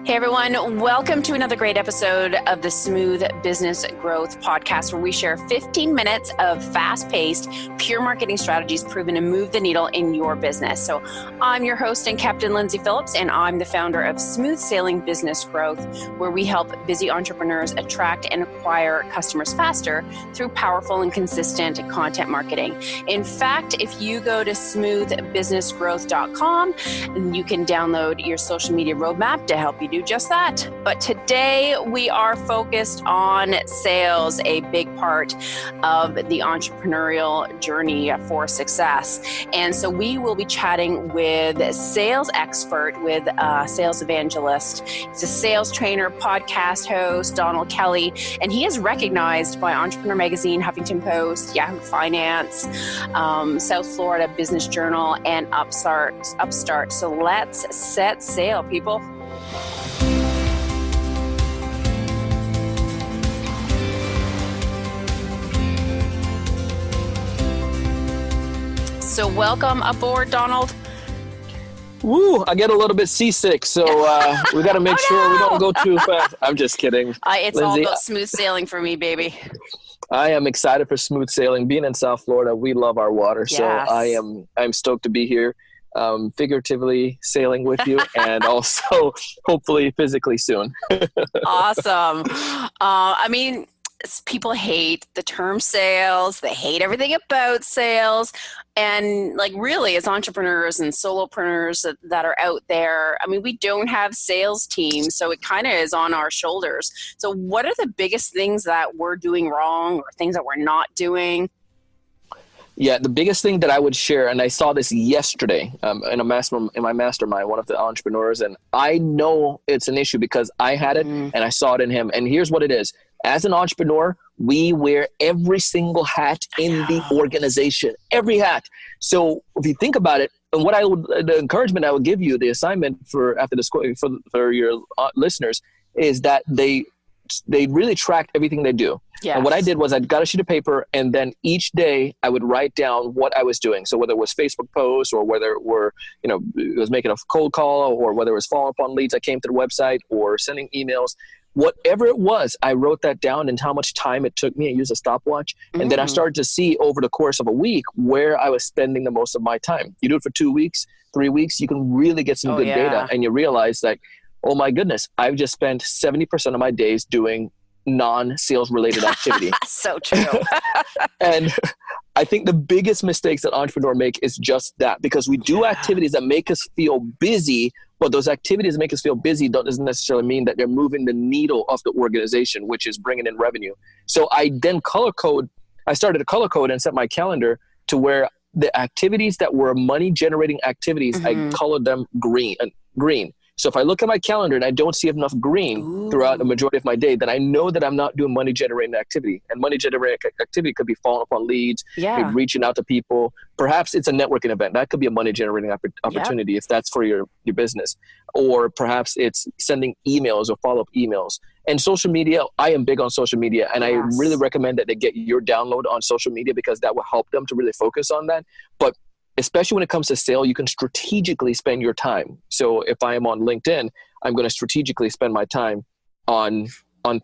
Hey everyone, welcome to another great episode of the Smooth Business Growth Podcast, where we share 15 minutes of fast-paced, pure marketing strategies proven to move the needle in your business. So I'm your host and Captain Lyndsay Phillips, and I'm the founder of Smooth Sailing Business Growth, where we help busy entrepreneurs attract and acquire customers faster through powerful and consistent content marketing. In fact, if you go to smoothbusinessgrowth.com, you can download your social media roadmap to help you do just that. But today we are focused on sales, a big part of the entrepreneurial journey for success. And so we will be chatting with a sales expert, with a sales evangelist. He's a sales trainer, podcast host, Donald Kelly, and he is recognized by Entrepreneur Magazine, Huffington Post, Yahoo Finance, South Florida Business Journal, and UpStart. So let's set sail, people. So welcome aboard, Donald. Woo, I get a little bit seasick, so we got to make sure we don't go too fast. I'm just kidding. It's Lyndsay, all about smooth sailing for me, baby. I am excited for smooth sailing. Being in South Florida, we love our water, yes. So I'm stoked to be here, figuratively sailing with you, and also hopefully physically soon. Awesome. People hate the term sales. They hate everything about sales. And really, as entrepreneurs and solopreneurs that are out there, we don't have sales teams, so it kind of is on our shoulders. So what are the biggest things that we're doing wrong or things that we're not doing? Yeah, the biggest thing that I would share, and I saw this yesterday in my mastermind, one of the entrepreneurs, and I know it's an issue because I had it and I saw it in him. And here's what it is. As an entrepreneur, we wear every single hat in the organization, every hat. So if you think about it, and the encouragement I would give you, the assignment for after this for your listeners is that they really track everything they do. Yes. And what I did was I got a sheet of paper, and then each day I would write down what I was doing. So whether it was Facebook posts or whether it were, it was making a cold call or whether it was following up on leads that came to the website or sending emails, whatever it was, I wrote that down and how much time it took me. I used a stopwatch. And then I started to see over the course of a week where I was spending the most of my time. You do it for 2 weeks, 3 weeks, you can really get some good data. And you realize that, oh my goodness, I've just spent 70% of my days doing non-sales related activity. So true. And I think the biggest mistakes that entrepreneurs make is just that, because we do activities that make us feel busy, but those activities that make us feel busy doesn't necessarily mean that they're moving the needle of the organization, which is bringing in revenue. So I then started to color code and set my calendar to where the activities that were money generating activities, I colored them green. So if I look at my calendar and I don't see enough green throughout the majority of my day, then I know that I'm not doing money generating activity. And money generating activity could be following up on leads, maybe reaching out to people. Perhaps it's a networking event. That could be a money generating opportunity if that's for your business. Or perhaps it's sending emails or follow-up emails. And social media, I am big on social media, and I really recommend that they get your download on social media because that will help them to really focus on that. But especially when it comes to sale, you can strategically spend your time. So if I am on LinkedIn, I'm going to strategically spend my time on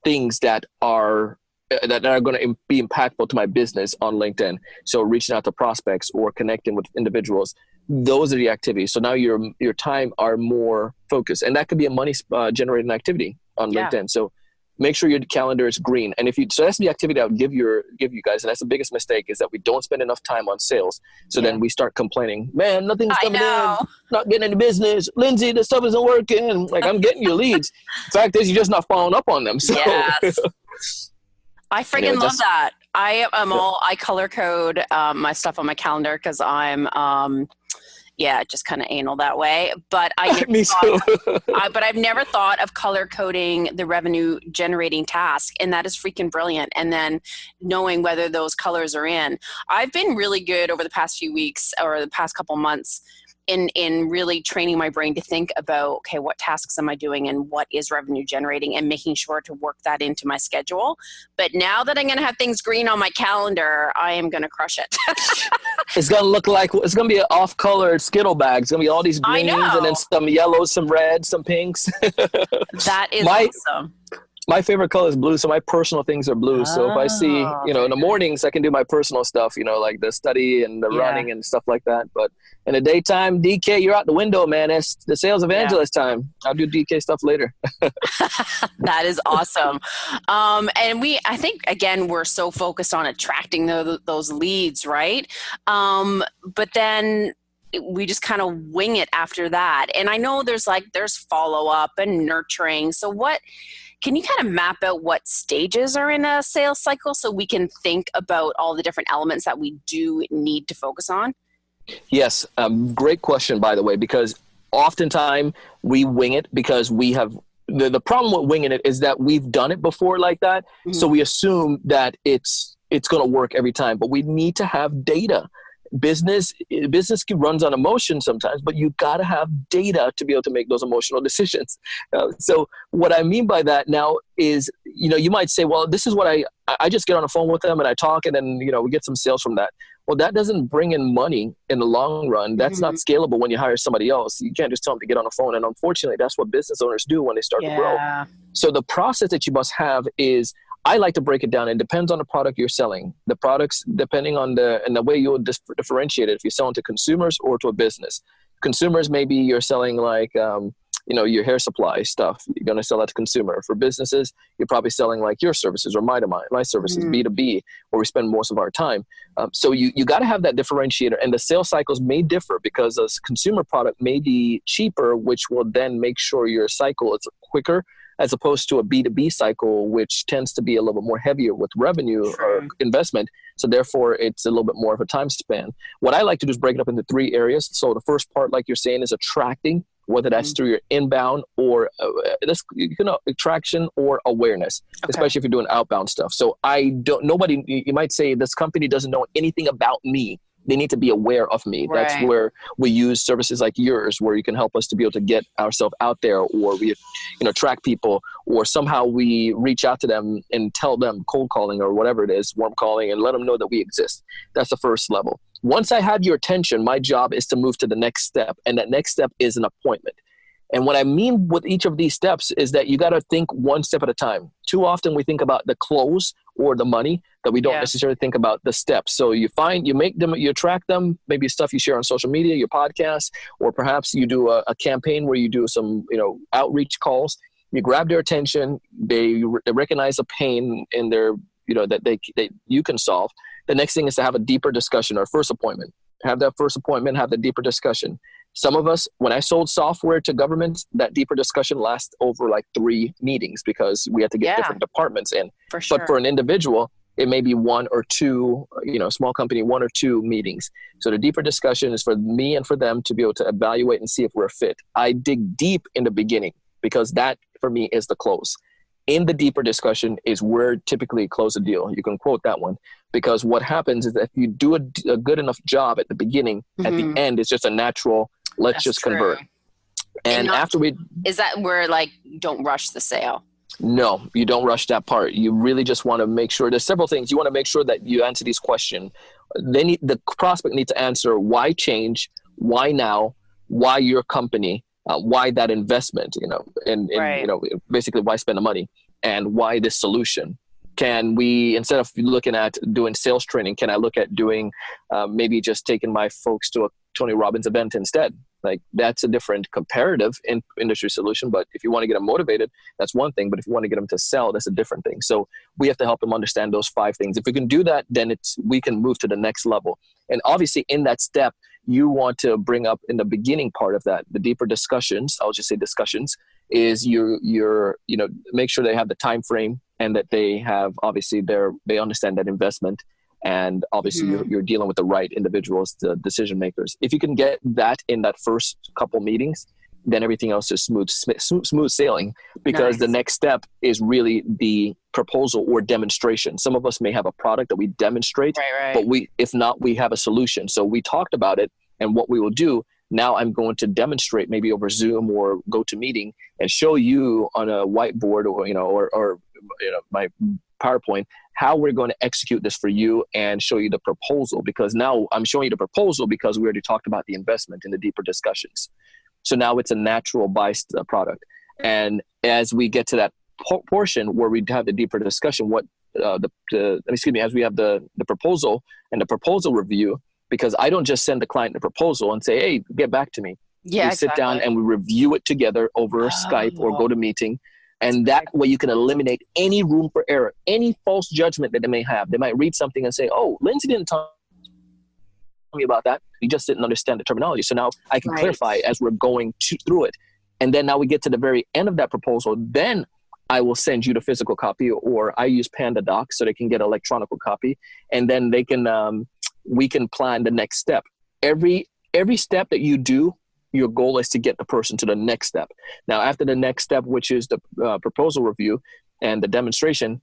things that are going to be impactful to my business on LinkedIn. So reaching out to prospects or connecting with individuals, those are the activities. So now your time are more focused, and that could be a money generating activity on LinkedIn. So make sure your calendar is green. And so that's the activity I would give you guys. And that's the biggest mistake, is that we don't spend enough time on sales. So then we start complaining, man, nothing's coming in, not getting any business. Lyndsay, this stuff isn't working. I'm getting your leads. The fact is, you're just not following up on them. So yes. I freaking love that. I color code my stuff on my calendar because I'm just kind of anal that way. But Me too. But I've never thought of color coding the revenue generating task, and that is freaking brilliant. And then knowing whether those colors are in. I've been really good over the past few weeks or the past couple months in really training my brain to think about, okay, what tasks am I doing and what is revenue generating, and making sure to work that into my schedule. But now that I'm going to have things green on my calendar, I am going to crush it. It's going to look like, it's going to be an off-colored Skittle bag. It's going to be all these greens and then some yellows, some reds, some pinks. That is awesome. My favorite color is blue, so my personal things are blue. So if I see, in the mornings, I can do my personal stuff, like the study and the running and stuff like that. But in the daytime, DK, you're out the window, man. It's the sales evangelist time. I'll do DK stuff later. That is awesome. And I think, again, we're so focused on attracting those leads, right? But then we just kind of wing it after that. And I know there's follow-up and nurturing. So can you kind of map out what stages are in a sales cycle so we can think about all the different elements that we do need to focus on? Yes. Great question, by the way, because oftentimes we wing it because we have the problem with winging it is that we've done it before like that. Mm-hmm. So we assume that it's going to work every time, but we need to have data. Business runs on emotion sometimes, but you got to have data to be able to make those emotional decisions. So what I mean by that now is, you might say, well, this is what I just get on the phone with them and I talk and then, we get some sales from that. Well, that doesn't bring in money in the long run. That's not scalable when you hire somebody else. You can't just tell them to get on the phone. And unfortunately, that's what business owners do when they start to grow. So the process that you must have is, I like to break it down. It depends on the product you're selling. The products, depending on the way you'll differentiate it, if you're selling to consumers or to a business. Consumers, maybe you're selling like, your hair supply stuff. You're going to sell that to consumer. For businesses, you're probably selling like your services or my services, B2B, where we spend most of our time. So you got to have that differentiator. And the sales cycles may differ because a consumer product may be cheaper, which will then make sure your cycle is quicker, as opposed to a B2B cycle, which tends to be a little bit more heavier with revenue or investment. So therefore, it's a little bit more of a time span. What I like to do is break it up into 3 areas. So the first part, like you're saying, is attracting, whether that's through your inbound or attraction or awareness, especially if you're doing outbound stuff. So you might say this company doesn't know anything about me. They need to be aware of me. Right. That's where we use services like yours, where you can help us to be able to get ourselves out there, or we, track people, or somehow we reach out to them and tell them, cold calling or whatever it is, warm calling, and let them know that we exist. That's the first level. Once I have your attention, my job is to move to the next step. And that next step is an appointment. And what I mean with each of these steps is that you got to think one step at a time. Too often we think about the close or the money, that we don't necessarily think about the steps. So you make them, you attract them, maybe stuff you share on social media, your podcast, or perhaps you do a campaign where you do some, outreach calls. You grab their attention. They recognize a pain in their, that you can solve. The next thing is to have a deeper discussion, or first appointment. Have that first appointment, have the deeper discussion. Some of us, when I sold software to governments, that deeper discussion lasts over like 3 meetings because we had to get different departments in. For sure. But for an individual, it may be 1 or 2, small company, 1 or 2 meetings. So the deeper discussion is for me and for them to be able to evaluate and see if we're a fit. I dig deep in the beginning because that for me is the close. In the deeper discussion is where typically close a deal. You can quote that one, because what happens is that if you do a good enough job at the beginning, at the end, it's just a natural, let's just convert. And after is that where don't rush the sale? No, you don't rush that part. You really just want to make sure there's several things. You want to make sure that you answer these questions. The prospect needs to answer why change, why now, why your company, why that investment, and basically why spend the money, and why this solution. Can we, instead of looking at doing sales training, can I look at doing maybe just taking my folks to a Tony Robbins event instead? Like, that's a different comparative industry solution. But if you want to get them motivated, that's one thing. But if you want to get them to sell, that's a different thing. So we have to help them understand those 5 things. If we can do that, then we can move to the next level. And obviously in that step, you want to bring up in the beginning part of that, the deeper discussions, I'll just say discussions, is you're make sure they have the time frame and that they have, obviously they understand that investment. And obviously you're dealing with the right individuals, the decision makers. If you can get that in that first couple meetings, then everything else is smooth sailing, because the next step is really the proposal or demonstration. Some of us may have a product that we demonstrate, but if not, we have a solution. So we talked about it and what we will do. Now I'm going to demonstrate maybe over Zoom or GoToMeeting and show you on a whiteboard or my PowerPoint how we're going to execute this for you and show you the proposal, because now I'm showing you the proposal because we already talked about the investment in the deeper discussions. So now it's a natural buy product. And as we get to that portion where we have the deeper discussion, as we have the proposal and the proposal review, because I don't just send the client the proposal and say, hey, get back to me. Yeah, we sit down and we review it together over Skype or GoToMeeting. And that way you can eliminate any room for error, any false judgment that they may have. They might read something and say, oh, Lyndsay didn't tell me about that. We just didn't understand the terminology. So now I can clarify as we're going through it. And then now we get to the very end of that proposal. Then I will send you the physical copy, or I use Panda Docs so they can get an electronic copy. And then they can, we can plan the next step. Every step that you do, your goal is to get the person to the next step. Now, after the next step, which is the proposal review and the demonstration,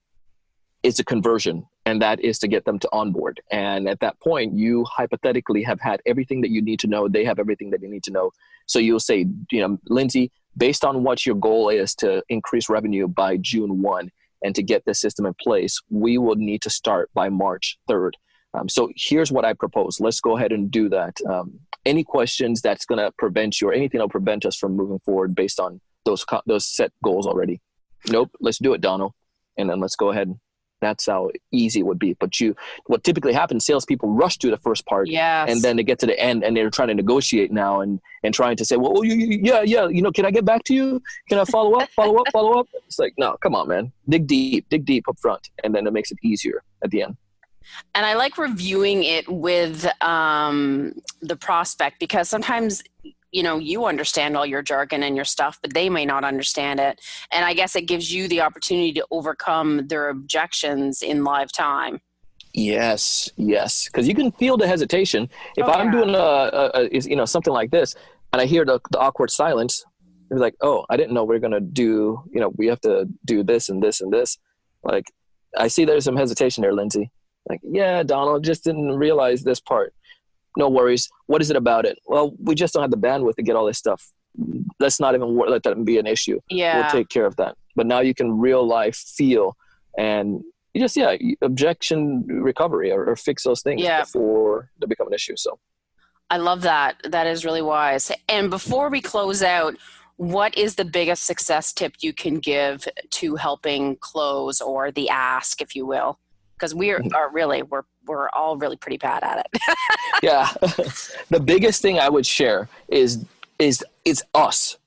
is the conversion. And that is to get them to onboard. And at that point, you hypothetically have had everything that you need to know. They have everything that they need to know. So you'll say, Lyndsay, based on what your goal is to increase revenue by June 1 and to get the system in place, we will need to start by March 3rd. So here's what I propose. Let's go ahead and do that. Any questions that's going to prevent you or anything that'll prevent us from moving forward based on those set goals already? Nope. Let's do it, Donald. And then let's go ahead. That's how easy it would be. But what typically happens, salespeople rush through the first part, and then they get to the end and they're trying to negotiate now and trying to say, well, can I get back to you? Can I follow up? It's like, no, come on, man. Dig deep up front. And then it makes it easier at the end. And I like reviewing it with the prospect, because sometimes, you understand all your jargon and your stuff, but they may not understand it. And I guess it gives you the opportunity to overcome their objections in live time. Yes. Because you can feel the hesitation. If I'm doing something like this and I hear the awkward silence, it's like, oh, I didn't know we we're going to do, we have to do this and this and this. Like, I see there's some hesitation there, Lyndsay. Like, yeah, Donald, just didn't realize this part. No worries. What is it about it? Well, we just don't have the bandwidth to get all this stuff. Let's not even let that be an issue. Yeah. We'll take care of that. But now you can real life feel and you just, objection recovery or fix those things before they become an issue. So I love that. That is really wise. And before we close out, what is the biggest success tip you can give to helping close, or the ask, if you will? Because we're all really pretty bad at it. Yeah. The biggest thing I would share is us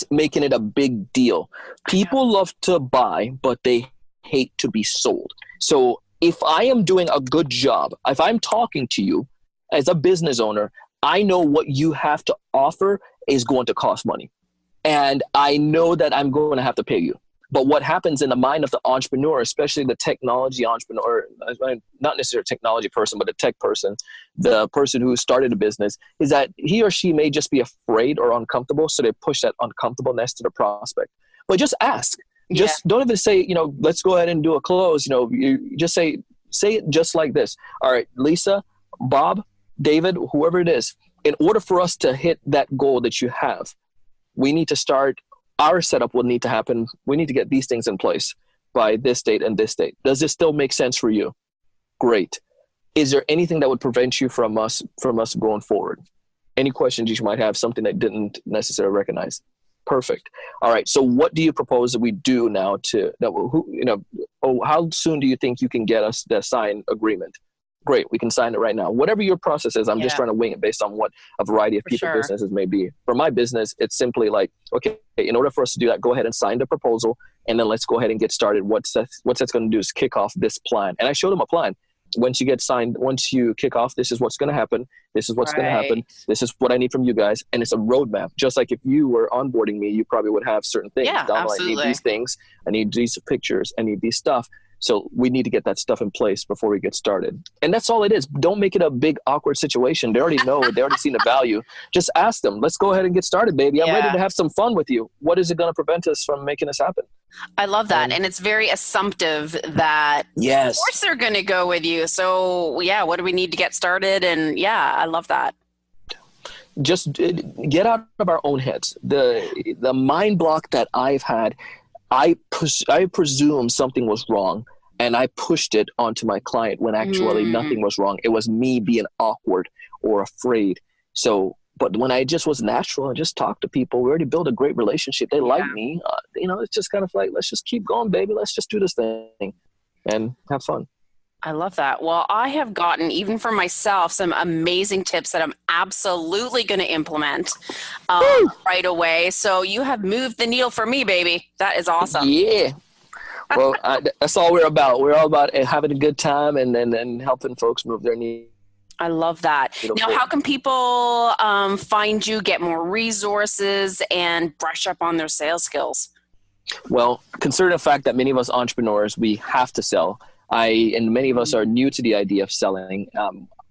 making it a big deal. People love to buy, but they hate to be sold. So if I am doing a good job, if I'm talking to you as a business owner, I know what you have to offer is going to cost money. And I know that I'm going to have to pay you. But what happens in the mind of the entrepreneur, especially the technology entrepreneur, not necessarily a technology person, but a tech person, the person who started a business, is that he or she may just be afraid or uncomfortable. So they push that uncomfortableness to the prospect. But just ask. Just don't even say, let's go ahead and do a close. You just say it just like this. All right, Lisa, Bob, David, whoever it is, in order for us to hit that goal that you have, we need to start. Our setup will need to happen. We need to get these things in place by this date and this date. Does this still make sense for you? Great. Is there anything that would prevent you from us going forward? Any questions you might have, something that didn't necessarily recognize? Perfect. All right. So what do you propose that we do now how soon do you think you can get us the signed agreement? Great. We can sign it right now. Whatever your process is, I'm just trying to wing it based on what a variety of businesses may be. For my business, it's simply like, okay, in order for us to do that, go ahead and sign the proposal, and then let's go ahead and get started. What that's going to do is kick off this plan. And I showed them a plan. Once you kick off, this is what's going to happen. This is what's going to happen. This is what I need from you guys. And it's a roadmap. Just like if you were onboarding me, you probably would have certain things. Yeah, absolutely. I need these things. I need these pictures. I need these stuff. So we need to get that stuff in place before we get started. And that's all it is. Don't make it a big, awkward situation. They already know. They already seen the value. Just ask them, let's go ahead and get started, baby. I'm ready to have some fun with you. What is it going to prevent us from making this happen? I love that. And it's very assumptive that, of course, they're going to go with you. So, what do we need to get started? And, I love that. just get out of our own heads. The mind block that I've had, I presume something was wrong, and I pushed it onto my client when actually nothing was wrong. It was me being awkward or afraid. So, but when I just was natural and just talked to people, we already built a great relationship. They like me. It's just kind of like, let's just keep going, baby. Let's just do this thing and have fun. I love that. Well, I have gotten, even for myself, some amazing tips that I'm absolutely going to implement right away. So you have moved the needle for me, baby. That is awesome. Yeah. Well, that's all we're about. We're all about having a good time and helping folks move their needle. I love that. Now, how can people find you, get more resources, and brush up on their sales skills? Well, considering the fact that many of us entrepreneurs, we have to sell. And many of us are new to the idea of selling.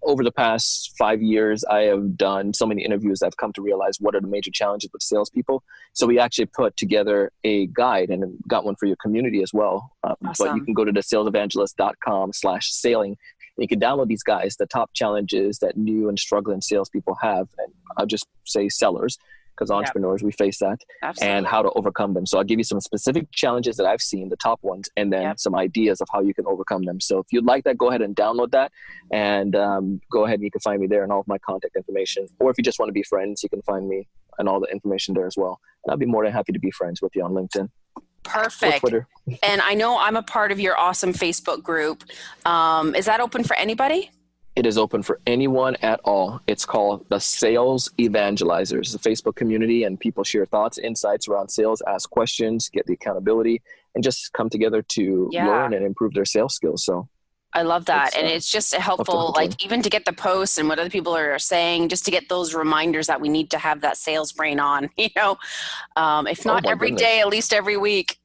Over the past 5 years, I have done so many interviews. I've come to realize what are the major challenges with salespeople. So we actually put together a guide and got one for your community as well. Awesome. But you can go to thesalesevangelist.com/sailing. And you can download these guides, the top challenges that new and struggling salespeople have. And I'll just say sellers, because entrepreneurs, we face that. Absolutely. And how to overcome them. So I'll give you some specific challenges that I've seen, the top ones, and then some ideas of how you can overcome them. So if you'd like that, go ahead and download that, and go ahead and you can find me there and all of my contact information. Or if you just want to be friends, you can find me and all the information there as well. And I'll be more than happy to be friends with you on LinkedIn. Perfect. And I know I'm a part of your awesome Facebook group. Is that open for anybody? It is open for anyone at all. It's called the Sales Evangelizers. It's a Facebook community, and people share thoughts, insights around sales, ask questions, get the accountability, and just come together to learn and improve their sales skills. So I love that. And it's just helpful, like even to get the posts and what other people are saying, just to get those reminders that we need to have that sales brain on, if not every day, at least every week.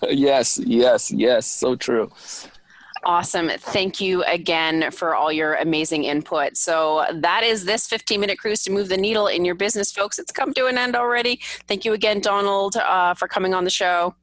Yes. So true. Awesome. Thank you again for all your amazing input. So that is this 15-minute cruise to move the needle in your business, folks. It's come to an end already. Thank you again, Donald, for coming on the show.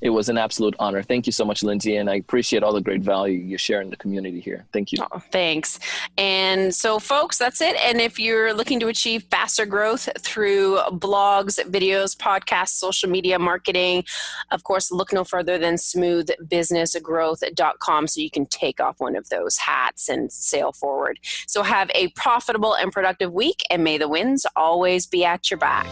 It was an absolute honor. Thank you so much, Lyndsay, and I appreciate all the great value you share in the community here. Thank you. Oh, thanks. And so, folks, that's it. And if you're looking to achieve faster growth through blogs, videos, podcasts, social media marketing, of course, look no further than smoothbusinessgrowth.com so you can take off one of those hats and sail forward. So have a profitable and productive week, and may the winds always be at your back.